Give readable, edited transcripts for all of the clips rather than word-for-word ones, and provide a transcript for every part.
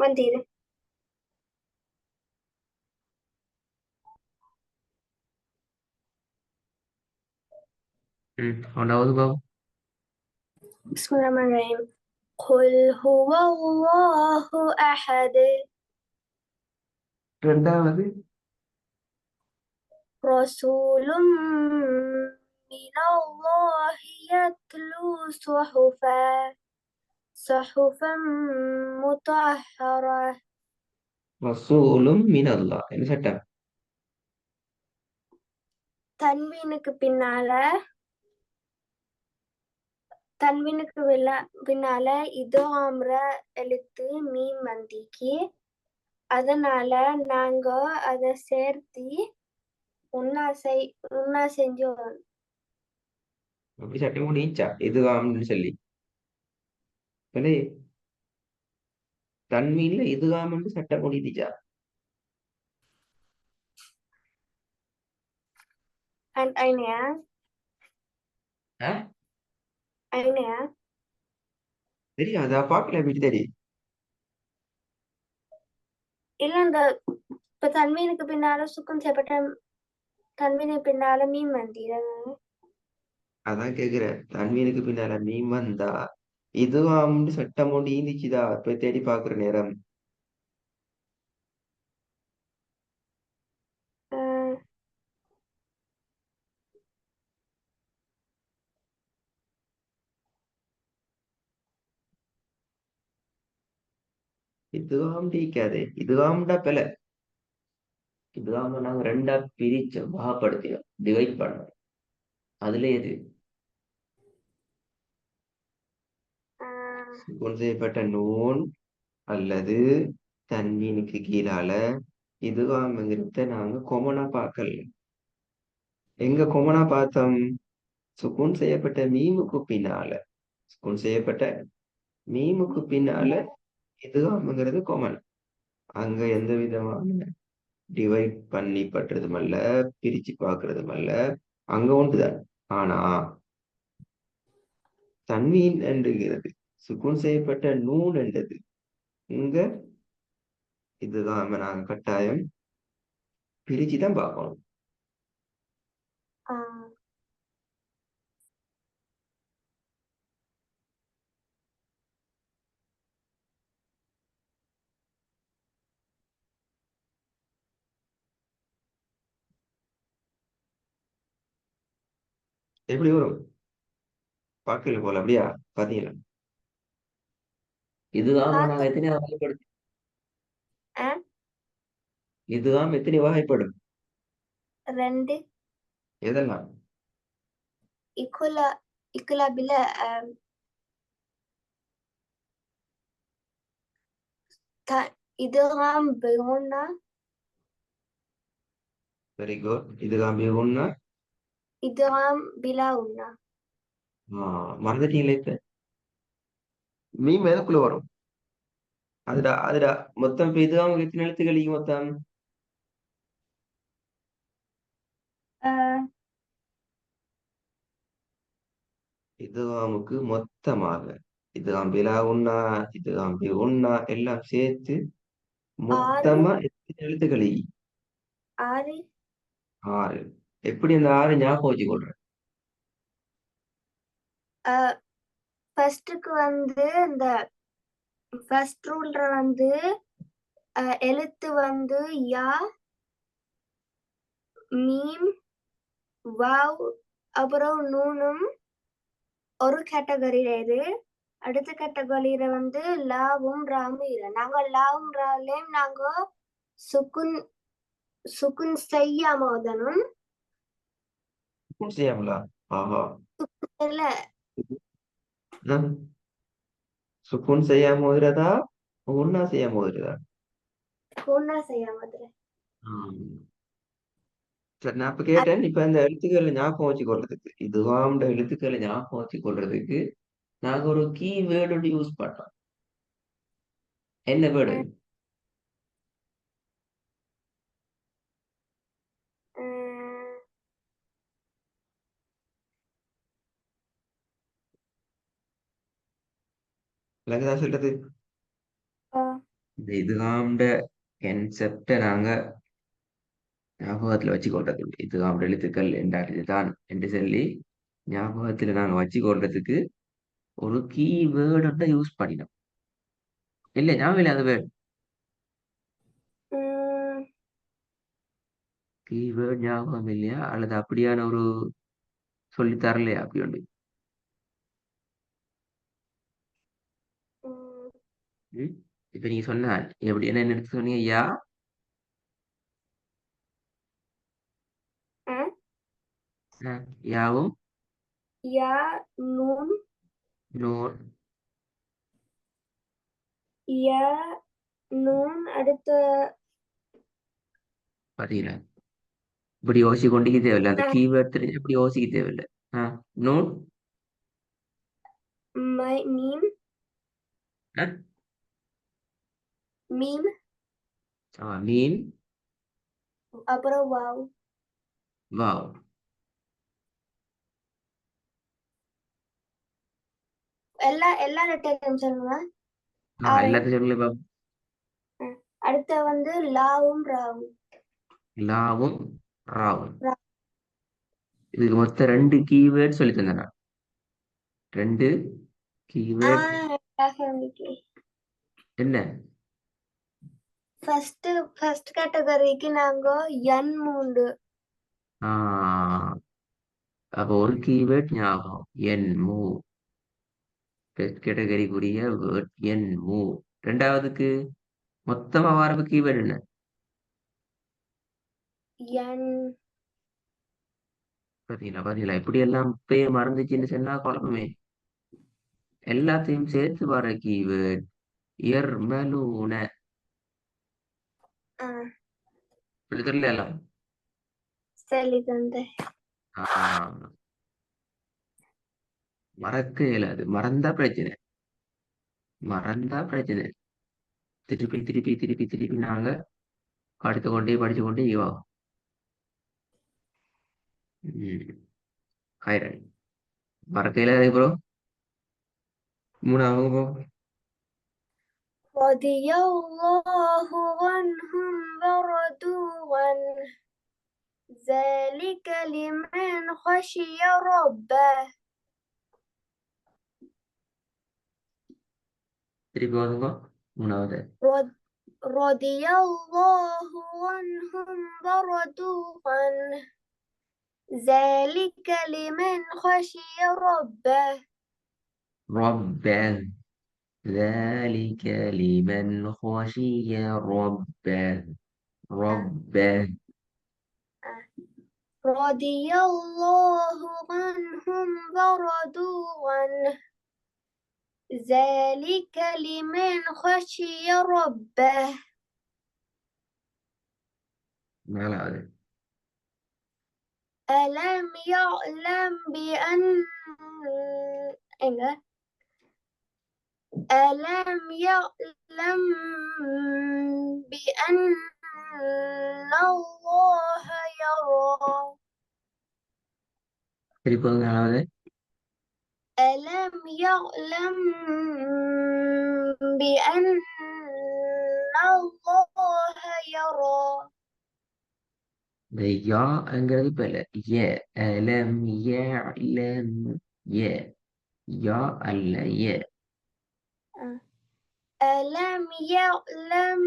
Mentira. ஒன்றாவது பாவம். Bismillahirrahmanirrahim. قل هو الله أحد. ரெண்டாவது. رسول من الله يتلو صحفا مطهرة. ரசூலும் மினல்லாஹ் என்ன சட்டம்? தன்வீனுக்கு பின்னால இதோ ஆம்ர எழுத்து மீம் வந்திக்கு. அதனால நாங்க அதை சேர்த்து உன்னா செஞ்சோம். அப்படி சட்டம் முடிஞ்சா இதுகாம்னு சொல்லி இல்லை, தன்மீன்ல இதுகாம்னு சட்டம் முடிஞ்சிச்சா? And ஆ? ஐனையா தெரியாதா? பார்க்கல எப்படி தெரியும்? இல்ல இந்த இப்ப தன்வீனுக்கு பின்னால சுக்கும் செய்யப்பட்ட தன்வீனுக்கு பின்னால மீம் வந்தீங்க. அதான் கேக்குறேன், தன்மீனுக்கு பின்னால மீன் வந்தா இதுகாம்னு சட்டம் முடிஞ்சிச்சுதா? இப்ப தேடி பாக்குற நேரம் இதுகாம் டீக்காதே. இதுகாம்டா பில. இதுகாம நாங்க ரெண்டா பிரிச்சோம், வகைப்படுத்தினோம், டிவைட் பண்ணோம். அதுல எது சுக்குன் செய்யப்பட்ட நூன் அல்லது தன்மீனுக்கு கீழால இதுகாம்ங்கிறத நாங்க கொமனா பார்க்கல. எங்க கொமனா பார்த்தோம்? சுக்குன் செய்யப்பட்ட மீமுக்கு பின்னால. சுக்குன் செய்யப்பட்ட மீமுக்கு பின்னால இதுகாம்ங்கிறது கொமன். அங்க எந்த விதமான டிவைட் பண்ணி பண்றதும் அல்ல, பிரிச்சு பார்க்கறதும் அல்ல, அங்க ஒன்றுதான். ஆனா தன்வீன் என்றுகிறது, சுக்குன் செய்யப்பட்ட நூன் என்றது இங்க இதுதான் நாங்க கட்டாயம் பிரிச்சுதான் பார்க்கணும். எப்படி வரும்? பார்க்கல போல. அப்படியா? பாத்தீங்களா? இதுதான் நாங்க எத்தனை வகைப்படுத்தி இதுதான் எத்தனை வகைப்படும்? 2 எதெல்லாம்? இக்குலா பில இதுகாம் பெகுன்னா. Very good. இதுதான் மிகுன்னா. இதுகாம் பிலா உன்னா. மறந்துட்டீங்களே இப்ப. மீம் எதுக்குள்ள வரும்? அதுடா அதுடா மொத்தம் இப்ப இதுதான் எத்தனை எழுத்துக்கள் மொத்தம்? இதுவாமுக்கு மொத்தமாக இதுதான் பிலா உண்ணா, இதுதான் பி உண்ணா எல்லாம் சேர்த்து 6 மொத்தமா எத்தனை எழுத்துக்கள்? 6. 6. எப்படி அந்த 6 ஞாபகம் வச்சுக்கொள்றேன்? ஃபர்ஸ்டுக்கு இந்த ஃபர்ஸ்ட் ரூல்ல எழுத்து யா, மீம், வாவ், அப்புறம் நூனும் ஒரு கேட்டகரியில இது. அடுத்த கேட்டகரியில லாவும் ராமும் இரு. நாங்க லாவும் ராலையும் நாங்க சுக்குன் சுக்குன் செய்யாம ஓதணும். செய்யாமலா? ஆஹா. இல்ல சுக்குன் செய்யாம ஓதுறதா, ஒன்னா செய்யாம ஓதுறதா? ஒன்னா செய்யாம ஓதுறேன். சரி, நான் இப்ப கேட்டேன். இப்ப இந்த எழுத்துக்களை ஞாபகம் வச்சு கொள்றதுக்கு, இதுவாண்ட எழுத்துக்களை ஞாபகம் வச்சு கொள்றதுக்கு நாங்க ஒரு கீ வேர்டு யூஸ் பண்றோம். என்ன வேர்டு? விளங்குதா சொல்றது? இந்த இதுகாண்ட கன்செப்டை நாங்க ஞாபகத்துல வச்சுக்கொள்றது. இதுகாண்ட எழுத்துக்கள் என்றால் இதுதான் என்று சொல்லி ஞாபகத்துல நாங்க வச்சுக்கொள்றதுக்கு ஒரு கீவேர்டை யூஸ் பண்ணினோம். இல்லை ஞாபகம் இல்லாத வேர்ட். ம், கீவேர்ட் ஞாபகம் இல்லையா அல்லது அப்படியான ஒரு சொல்லி தரலையா அப்படி ஒன்று? ம், ம்? இப்ப நீங்க சொன்ன எப்படி என்ன எடுத்து சொன்னீங்க? யா ஆ, யாவும் யா நூன் நோன். யா நூன் அடுத்து பாத்தீங்களா? இப்படி யோசிச்சு கொண்டிக்க தேவையில்லை. அந்த ஆ, கீவேர்ட் தெரிஞ்சு இப்படி யோசிக்க தேவையில்லை. நோன். மீம் மீம் மீன். அப்புறம் வாவ். வாவ். எல்லா லெட்டரையும் சொல்லுங்க. ஆரையும். எல்லாத்தையும் சொல்லல பாப்போம். ஆ, அடுத்து வந்து லாவும் ராவும். லாவும் ராவும். ரா- இதுக்கு மொத்தம் 2 கீவேர்ட் சொல்லி தந்தேன் நான். 2 ஆ, கீவேர்ட். என்ன? ஃபர்ஸ்ட் கேட்டகரிக்கு நாங்க என் மூண்டு. ஆஹ் அப்போ ஒரு கீவேர்ட் ஞாபகம். என் மூவ். கேட்டகரிக்குரிய வேர்ட் என் மூவ். ரெண்டாவதுக்கு மொத்தமா வரப்பு கீவேர்ட் என்ன? என் பாத்தீங்களா பாத்தீங்களா இப்படி எல்லாம் பேர் மறந்துச்சுன்னு சொன்னா குழப்பமே. எல்லாத்தையும் சேர்த்து வர கீவேர்ட் எர்மலூன. ஆ, இப்படி தெரியல எல்லாம். சரி தந்து. ஆஹ் மறக்க இயலாது. மறந்தா பிரச்சனை. திருப்பி திருப்பி திருப்பி திருப்பி நாங்க படிச்சு கொண்டே இவாகும். ஹைரன் மறக்க இயலாது ப்ரோ. மூணாவது bro. رضي الله عنهم ورضوا عنه ذلك لمن خشي ربه. திருப்பி வாங்க மூணாவது. رضي الله عنهم ورضوا عنه ذلك لمن خشي ربه. ربا ذلك لمن خشي ربا. ربا. رضي الله عنهم ورضوا عنه ذلك لمن خشي ربه. நாலாவது. ألم يعلم بأن إيه؟ ألم يعلم بأن الله يرى. திருப்பி வாங்க நாலாவது. ألم يعلم بأن الله يرى. இந்த யாங்கிறது இப்ப இல்ல. ஏ அலம் யஅலம். ஏ யா அல்ல ஏ. ألم يعلم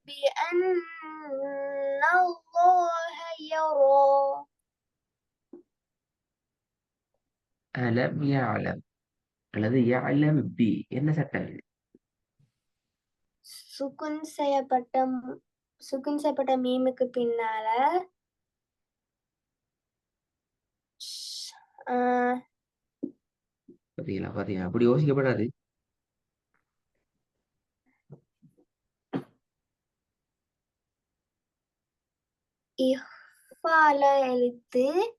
بأن الله يرى. அலம் யஅலம் அல்லது யஅலம் பி என்ன சட்டம் இது? சுகுன் செய்யப்பட்ட மீமுக்கு பின்னால பாத்தீங்களா பாத்தீங்களா அப்படி யோசிக்கப்படாது. இஃபால எழுத்து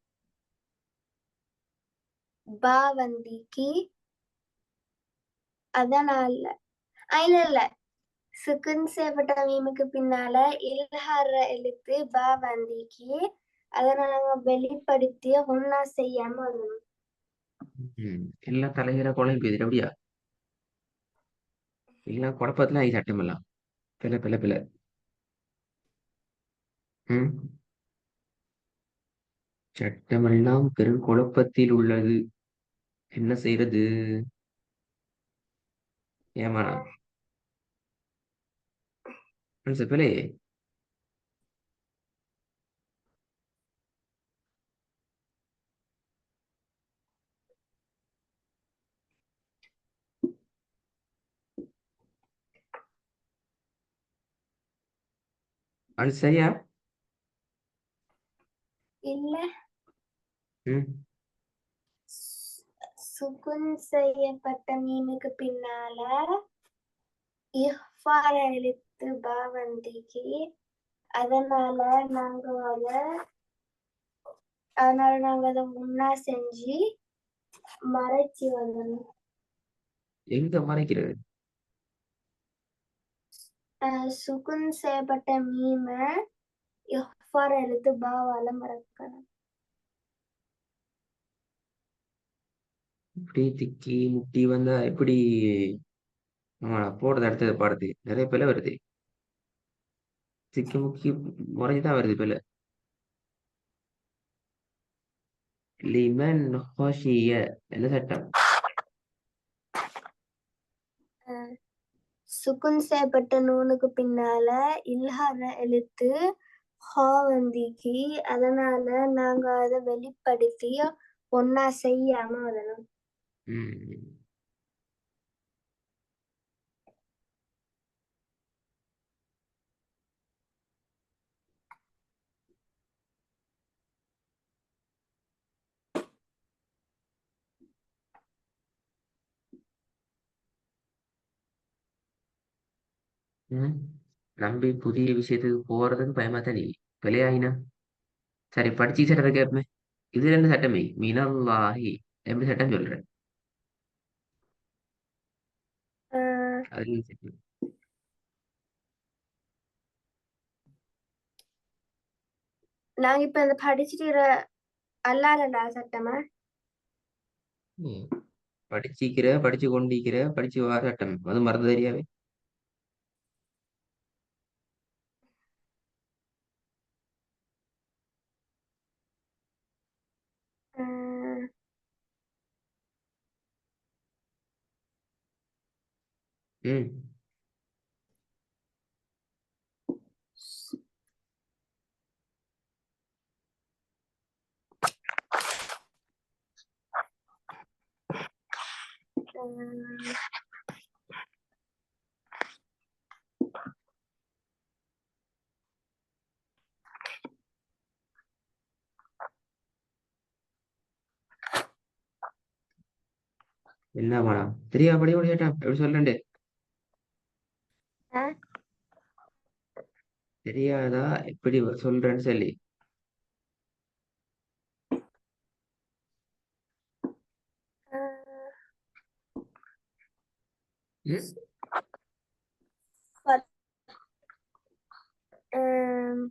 பாவந்திக்கு அதனால இல்ல சுகுன் செய்யப்பட்ட மீமுக்கு பின்னால இல்ஹார எழுத்து பாவந்திக்கு அதை நாங்க வெளிப்படுத்தி ஒன்னா செய்யாம எல்லாம் தலைகிற குழம்பு அப்படியா? இல்ல குழப்பத்துல ஐ சட்டம் எல்லாம் பில பில பில. ம். சட்டமெல்லாம் பெரும் குழப்பத்தில் உள்ளது. என்ன செய்யறது? ஏமாடா மனுஷ பிள்ளை. அது சரியா? இல்ல. ம். சுகுன் செய்யப்பட்ட மீனுக்கு பின்னால இஃபார எழுத்து பாவந்திக்கு. அதனால நாங்க அத அதனால நாங்க அதை முன்னா செஞ்சு மறைச்சு வரணும். எங்க மறைக்கிறது? சுகுன் செய்யப்பட்ட மீனை இஃபார எழுத்து பாவால மறக்கணும். இப்படி திக்கி முட்டி வந்தா எப்படி? ஆமாடா போடுறது அடுத்தது பாடுது நிறைய பிள்ளை வருது. திக்கி முக்கி முறைஞ்சுதான் வருது பிள்ளை. லிமன் ஹோஷிய என்ன சட்டம்? சுகுன் செய்யப்பட்ட நூனுக்கு பின்னால இல்ஹார எழுத்து ஹாவந்திக்கு. அதனால நாங்க அதை வெளிப்படுத்தி ஒன்னா செய்யாம வரணும். ம். ம். நம்பி புதிய விஷயத்துக்கு போறதுக்கு பயமா தான் நீ பிள்ளையாயினா. சரி படிச்சு சட்டத்தை கேட்பேன். இது ரெண்டு சட்டமே மினல்லாஹி எப்படி சட்டம் சொல்றேன்? ஆஹ் அது சட்டம். நாங்க இப்ப இந்த படிச்சுட்டு அல்லாலண்டா சட்டமா. ம். படிச்சிக்கிற படிச்சு கொண்டிருக்கிற படிச்சு வார சட்டம் அது மறந்து தெரியாவே. ஆஹ் ம். ஆஹ் என்ன மேடம் தெரியா படி படி சட்டம் எப்படி சொல்றேன்? ஆஹ் தெரியாதா எப்படி சொல்றேன்னு சொல்லி. ஆஹ் ம். பத்- ஆஹ்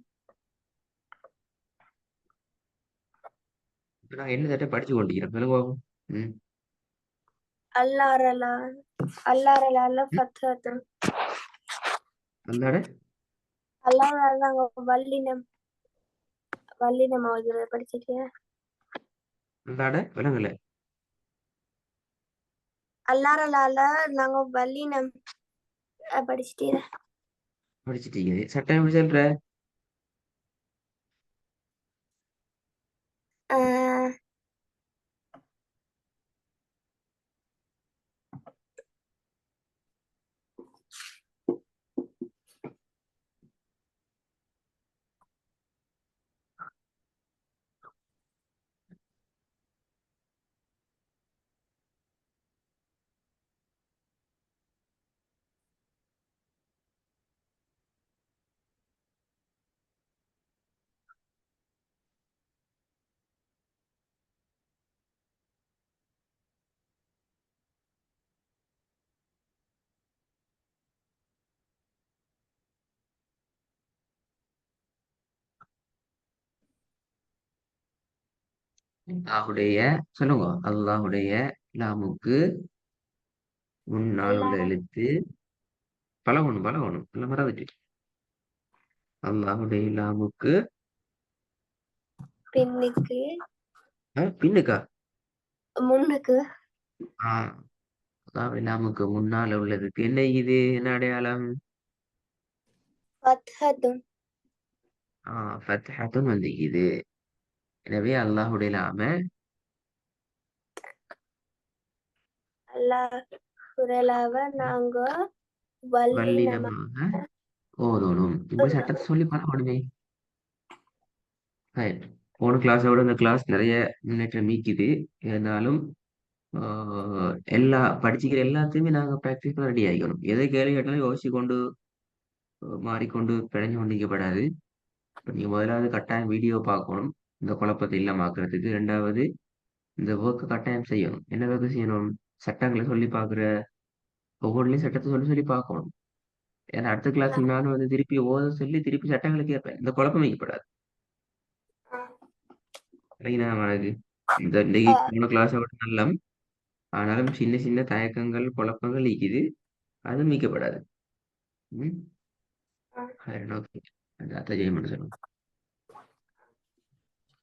இப்ப நான் என்ன சட்டம் படிச்சு கொண்டிருக்கிறேன் சொல்லுங்க பாப்போம். ம். அல்லாரலா அல்லாரலால ம். ஃபத்ஹத்து. அந்தாட அல்லாரலால நாங்க வல்லினம் வல்லினம் ஆகுது படிச்சிட்டியா? அந்தாட விலங்குல அல்லாரலால நாங்க வல்லினம் படிச்சிட்டியா? படிச்சுட்டீங்க சட்டம் எப்படி சொல்ற? ஆஹ் அல்லாஹுடைய சொல்லுங்க அல்லாஹுடைய லாமுக்கு முன்னால் உள்ள அல்லாஹ் எழுத்து பழகணும் பழகணும் எல்லாம் மறந்துட்டு. அல்லாஹுடைய இல்லாமுக்கு பின்னுக்கு பின்னுக்கா? முன்னுக்கு ஆஹ் அல்லாஹ் இல்லாமுக்கு முன்னால உள்ளதுக்கு என்ன இது, என்ன அடையாளம்? ஃபத்ஹத்துன். ஃபத்ஹத்துன் வந்து இது. எனவே அல்லாஹுடைய இல்லாம அல்லாஹ் குரலாவ நாங்க வல்லினமா வல்லினமாக ஓதணும். இப்படி சட்டத்தை சொல்லி பழகணுமே. Right. போன கிளாஸை விட இந்த கிளாஸ் நிறைய முன்னேற்றம் மீக்குது. இருந்தாலும் எல்லா படிச்சுக்கிற எல்லாத்தையுமே நாங்க ப்ராக்டிஸ் பண்ண ரெடி ஆகிக்கணும். எதை கேள்வி கேட்டாலும் யோசிச்சு கொண்டு மாறிக்கொண்டு பிழைஞ்சு கொண்டிருக்கப்படாது. இப்ப நீங்க முதலாவது கட்டாயம் வீடியோ பார்க்கணும், இந்த குழப்பத்தை இல்லாமக்கிறதுக்கு. ரெண்டாவது, இந்த ஒர்க்கை கட்டாயம் செய்யணும். என்ன ஒர்க்கு செய்யணும்? சட்டங்களை சொல்லி பார்க்குற ஒவ்வொன்றிலையும் சட்டத்தை சொல்லி சொல்லி பார்க்கணும். ஏன்னா அடுத்த கிளாஸ்ல நானும் வந்து திருப்பி ஓத சொல்லி திருப்பி சட்டங்களை கேட்பேன். இந்த குழப்பம் வைக்கப்படாது. சரிங்களா எனக்கு? இந்த இன்னைக்கு போன கிளாஸை விட நல்ல, ஆனாலும் சின்ன சின்ன தயக்கங்கள் குழப்பங்கள் இருக்குது. அது மீட்கப்படாது. ம். ஓகே. அதான் ஜெயம் சொல்லுங்க.